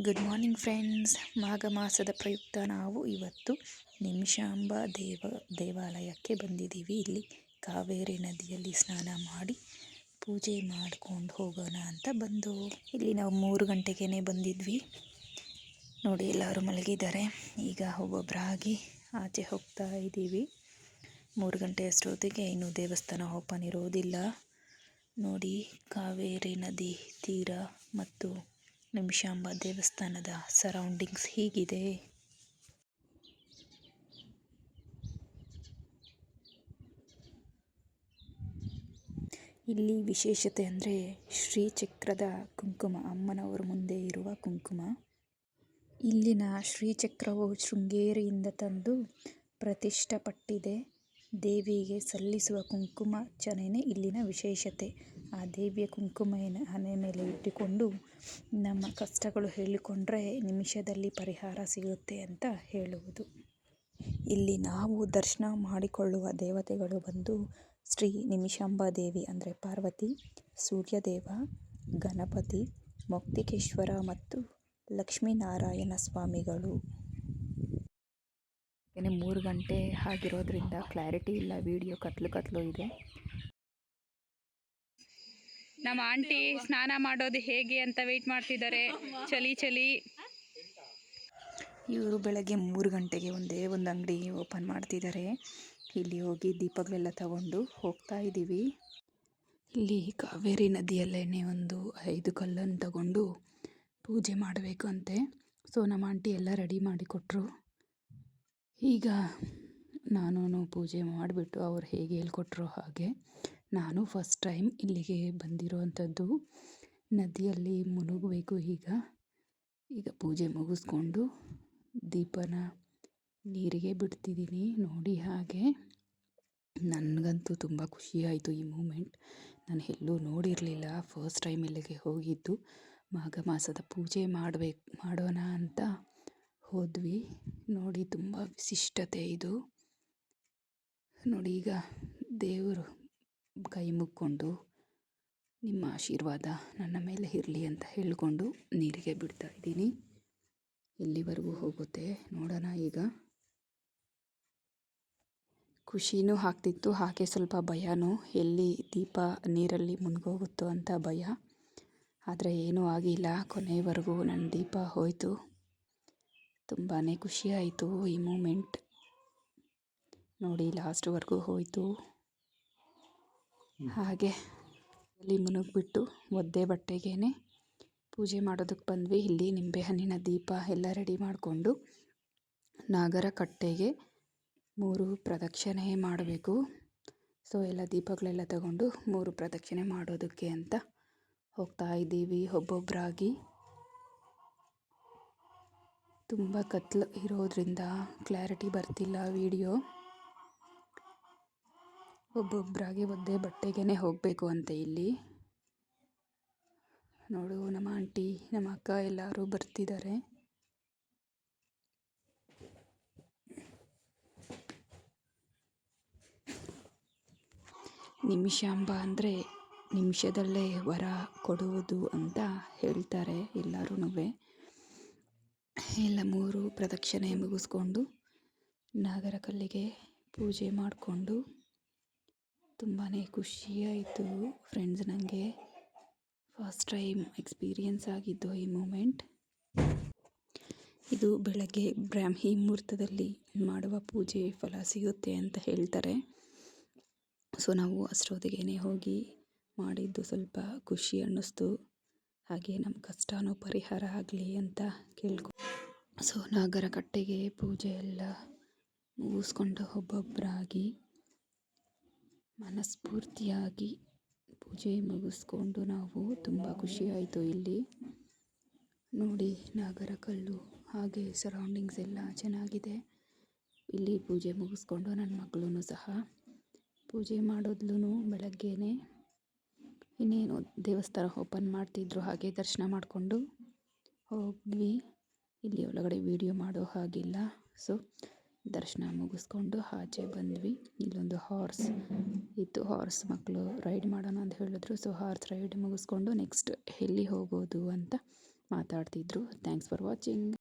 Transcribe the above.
Good morning friends. ಮಾಘ ಮಾಸದ ಪ್ರಯುಕ್ತ ನಾವು ಇವತ್ತು ನಿಮಿಷಾಂಬ ದೇವಾಲಯಕ್ಕೆ ಬಂದಿದ್ದೀವಿ. ಇಲ್ಲಿ ಕಾವೇರಿ ನದಿಯಲ್ಲಿ ಸ್ನಾನ ಮಾಡಿ ಪೂಜೆ ಮಾಡ್ಕೊಂಡು ಹೋಗೋಣ ಅಂತ ಬಂದು ಇಲ್ಲಿ ನಾವು 3 ಗಂಟೆಗೇ ಬಂದಿದ್ವಿ. ನೋಡಿ ಎಲ್ಲರೂ ಮಲಗಿದ್ದಾರೆ. ಈಗ ಒಬ್ಬೊಬ್ಬರಾಗಿ ಆಚೆ ಹೋಗ್ತಾ ಇದ್ದೀವಿ. 3 ಗಂಟೆ ಅಷ್ಟೊತ್ತಿಗೆ ಇನ್ನೂ ದೇವಸ್ಥಾನ ಓಪನ್ ಇರೋದಿಲ್ಲ. ನೋಡಿ ಕಾವೇರಿ ನದಿ ತೀರ ಮತ್ತು ನಿಮಿಷಾಂಬ ದೇವಸ್ಥಾನದ ಸರೌಂಡಿಂಗ್ಸ್ ಹೀಗಿದೆ. ಇಲ್ಲಿ ವಿಶೇಷತೆ ಅಂದರೆ ಶ್ರೀಚಕ್ರದ ಕುಂಕುಮ, ಅಮ್ಮನವರ ಮುಂದೆ ಇರುವ ಕುಂಕುಮ. ಇಲ್ಲಿನ ಶ್ರೀಚಕ್ರವು ಶೃಂಗೇರಿಯಿಂದ ತಂದು ಪ್ರತಿಷ್ಠೆಪಟ್ಟಿದೆ. ದೇವಿಗೆ ಸಲ್ಲಿಸುವ ಕುಂಕುಮಾರ್ಚನೆ ಇಲ್ಲಿನ ವಿಶೇಷತೆ. ಆ ದೇವಿಯ ಕುಂಕುಮವನ್ನು ಹಣೆ ಮೇಲೆ ಇಟ್ಟುಕೊಂಡು ನಮ್ಮ ಕಷ್ಟಗಳು ಹೇಳಿಕೊಂಡ್ರೆ ನಿಮಿಷದಲ್ಲಿ ಪರಿಹಾರ ಸಿಗುತ್ತೆ ಅಂತ ಹೇಳುವುದು. ಇಲ್ಲಿ ನಾವು ದರ್ಶನ ಮಾಡಿಕೊಳ್ಳುವ ದೇವತೆಗಳು ಬಂದು ಶ್ರೀ ನಿಮಿಷಾಂಬ ದೇವಿ ಅಂದರೆ ಪಾರ್ವತಿ, ಸೂರ್ಯದೇವ, ಗಣಪತಿ, ಮೊಕ್ತಿಕೇಶ್ವರ ಮತ್ತು ಲಕ್ಷ್ಮೀನಾರಾಯಣ ಸ್ವಾಮಿಗಳು. 3 ಗಂಟೆ ಆಗಿರೋದ್ರಿಂದ ಕ್ಲಾರಿಟಿ ಇಲ್ಲ, ವಿಡಿಯೋ ಕತ್ಲು ಇದೆ. ನಮ್ಮ ಆಂಟಿ ಸ್ನಾನ ಮಾಡೋದು ಹೇಗೆ ಅಂತ ವೆಯ್ಟ್ ಮಾಡ್ತಿದ್ದಾರೆ. ಚಳಿ. ಇವರು ಬೆಳಗ್ಗೆ 3 ಗಂಟೆಗೆ ಒಂದು ಅಂಗಡಿ ಓಪನ್ ಮಾಡ್ತಿದ್ದಾರೆ. ಇಲ್ಲಿ ಹೋಗಿ ದೀಪಗಳೆಲ್ಲ ತಗೊಂಡು ಹೋಗ್ತಾ ಇದ್ದೀವಿ. ಇಲ್ಲಿ ಕಾವೇರಿ ನದಿಯಲ್ಲೇ ಒಂದು 5 ಕಲ್ಲನ್ನು ತಗೊಂಡು ಪೂಜೆ ಮಾಡಬೇಕು ಅಂತೆ. ಸೊ ನಮ್ಮ ಆಂಟಿ ಎಲ್ಲ ರೆಡಿ ಮಾಡಿಕೊಟ್ರು. ಈಗ ನಾನು ಪೂಜೆ ಮಾಡಿಬಿಟ್ಟು ಅವ್ರು ಹೇಗೆ ಹೇಳ್ಕೊಟ್ರೋ ಹಾಗೆ ನಾನು ಫಸ್ಟ್ ಟೈಮ್ ಇಲ್ಲಿಗೆ ಬಂದಿರೋವಂಥದ್ದು. ನದಿಯಲ್ಲಿ ಮುಳುಗಬೇಕು. ಈಗ ಪೂಜೆ ಮುಗಿಸ್ಕೊಂಡು ದೀಪನ ನೀರಿಗೆ ಬಿಡ್ತಿದ್ದೀನಿ. ನೋಡಿ ಹಾಗೆ ನನಗಂತೂ ತುಂಬ ಖುಷಿಯಾಯಿತು ಈ ಮೂಮೆಂಟ್. ನಾನು ಎಲ್ಲೂ ನೋಡಿರಲಿಲ್ಲ, ಫಸ್ಟ್ ಟೈಮ್ ಇಲ್ಲಿಗೆ ಹೋಗಿದ್ದು. ಮಾಘ ಮಾಸದ ಪೂಜೆ ಮಾಡೋಣ ಅಂತ ಹೋದ್ವಿ. ನೋಡಿ ತುಂಬ ವಿಶಿಷ್ಟತೆ ಇದು. ನೋಡಿ ಈಗ ದೇವರು ಕೈ ಮುಕ್ಕೊಂಡು ನಿಮ್ಮ ಆಶೀರ್ವಾದ ನನ್ನ ಮೇಲೆ ಇರಲಿ ಅಂತ ಹೇಳಿಕೊಂಡು ನೀರಿಗೆ ಬಿಡ್ತಾ ಇದ್ದೀನಿ. ಎಲ್ಲಿವರೆಗೂ ಹೋಗುತ್ತೆ ನೋಡೋಣ. ಈಗ ಖುಷಿನೂ ಆಗ್ತಿತ್ತು, ಹಾಗೆ ಸ್ವಲ್ಪ ಭಯನೂ, ಎಲ್ಲಿ ದೀಪ ನೀರಲ್ಲಿ ಮುಳುಗೋಗುತ್ತೋ ಅಂತ ಭಯ. ಆದರೆ ಏನೂ ಆಗಿಲ್ಲ. ಕೊನೆಯವರೆಗೂ ನನ್ನ ದೀಪ ಹೋಯಿತು. ತುಂಬಾ ಖುಷಿಯಾಯಿತು ಈ ಮೂಮೆಂಟ್. ನೋಡಿ ಲಾಸ್ಟ್ವರೆಗೂ ಹೋಯಿತು. ಹಾಗೆ ಅಲ್ಲಿ ಮುಳುಗ್ಬಿಟ್ಟು ಒದ್ದೆ ಬಟ್ಟೆಗೇ ಪೂಜೆ ಮಾಡೋದಕ್ಕೆ ಬಂದ್ವಿ. ಇಲ್ಲಿ ನಿಂಬೆಹಣ್ಣಿನ ದೀಪ ಎಲ್ಲ ರೆಡಿ ಮಾಡಿಕೊಂಡು ನಾಗರ ಕಟ್ಟೆಗೆ 3 ಪ್ರದಕ್ಷಿಣೆ ಮಾಡಬೇಕು. ಸೊ ಎಲ್ಲ ದೀಪಗಳೆಲ್ಲ ತಗೊಂಡು 3 ಪ್ರದಕ್ಷಿಣೆ ಮಾಡೋದಕ್ಕೆ ಅಂತ ಹೋಗ್ತಾ ಇದ್ದೀವಿ ಒಬ್ಬೊಬ್ಬರಾಗಿ. ತುಂಬ ಕತ್ಲು ಇರೋದ್ರಿಂದ ಕ್ಲಾರಿಟಿ ಬರ್ತಿಲ್ಲ ವಿಡಿಯೋ. ಒಬ್ಬೊಬ್ಬರಾಗಿ ಒದ್ದೆ ಬಟ್ಟೆಗೇ ಹೋಗಬೇಕು ಅಂತ ಇಲ್ಲಿ. ನೋಡು ನಮ್ಮ ಆಂಟಿ, ನಮ್ಮ ಅಕ್ಕ ಎಲ್ಲರೂ ಬರ್ತಿದ್ದಾರೆ. ನಿಮಿಷಾಂಬ ಅಂದರೆ ನಿಮಿಷದಲ್ಲೇ ವರ ಕೊಡುವುದು ಅಂತ ಹೇಳ್ತಾರೆ ಎಲ್ಲರೂ. ಎಲ್ಲ 3 ಪ್ರದಕ್ಷಿಣೆ ಮುಗಿಸ್ಕೊಂಡು ನಾಗರ ಕಲ್ಲಿಗೆ ಪೂಜೆ ಮಾಡಿಕೊಂಡು ತುಂಬಾ ಖುಷಿಯಾಯಿತು ಫ್ರೆಂಡ್ಸ್. ನನಗೆ ಫಸ್ಟ್ ಟೈಮ್ ಎಕ್ಸ್ಪೀರಿಯನ್ಸ್ ಆಗಿದ್ದು ಈ ಮೂಮೆಂಟ್. ಇದು ಬೆಳಗ್ಗೆ ಬ್ರಾಹ್ಮಿ ಮುಹೂರ್ತದಲ್ಲಿ ಮಾಡುವ ಪೂಜೆ ಫಲ ಸಿಗುತ್ತೆ ಅಂತ ಹೇಳ್ತಾರೆ. ಸೊ ನಾವು ಅಷ್ಟೊತ್ತಿಗೆ ಹೋಗಿ ಮಾಡಿದ್ದು ಸ್ವಲ್ಪ ಖುಷಿ ಅನ್ನಿಸ್ತು. ಹಾಗೆ ನಮ್ಮ ಕಷ್ಟನೂ ಪರಿಹಾರ ಆಗಲಿ ಅಂತ ಸೊ ನಾಗರ ಕಟ್ಟೆಗೆ ಪೂಜೆ ಎಲ್ಲ ಮುಗಿಸ್ಕೊಂಡು ಒಬ್ಬೊಬ್ಬರಾಗಿ ಮನಸ್ಫೂರ್ತಿಯಾಗಿ ಪೂಜೆ ಮುಗಿಸ್ಕೊಂಡು ನಾವು ತುಂಬ ಖುಷಿಯಾಯಿತು. ಇಲ್ಲಿ ನೋಡಿ ನಾಗರ ಕಲ್ಲು, ಹಾಗೆ ಸರೌಂಡಿಂಗ್ಸ್ ಎಲ್ಲ ಚೆನ್ನಾಗಿದೆ. ಇಲ್ಲಿ ಪೂಜೆ ಮುಗಿಸ್ಕೊಂಡು ನನ್ನ ಮಗಳೂ ಸಹ ಪೂಜೆ ಮಾಡಿದ್ಲು ಬೆಳಗ್ಗೆನೇ. ಇನ್ನೇನು ದೇವಸ್ಥಾನ ಓಪನ್ ಮಾಡ್ತಿದ್ರು, ಹಾಗೆ ದರ್ಶನ ಮಾಡಿಕೊಂಡು ಹೋದ್ವಿ. ಇಲ್ಲಿ ಒಳಗಡೆ ವಿಡಿಯೋ ಮಾಡೋ ಹಾಗಿಲ್ಲ. ಸೊ ದರ್ಶನ ಮುಗಿಸ್ಕೊಂಡು ಆಚೆ ಬಂದ್ವಿ. ಇಲ್ಲೊಂದು ಹಾರ್ಸ್ ಇತ್ತು, ಹಾರ್ಸ್ ಮಕ್ಕಳು ರೈಡ್ ಮಾಡೋಣ ಅಂತ ಹೇಳಿದ್ರು. ಸೊ ಹಾರ್ಸ್ ರೈಡ್ ಮುಗಿಸ್ಕೊಂಡು ನೆಕ್ಸ್ಟ್ ಎಲ್ಲಿ ಹೋಗೋದು ಅಂತ ಮಾತಾಡ್ತಿದ್ರು. Thanks for watching.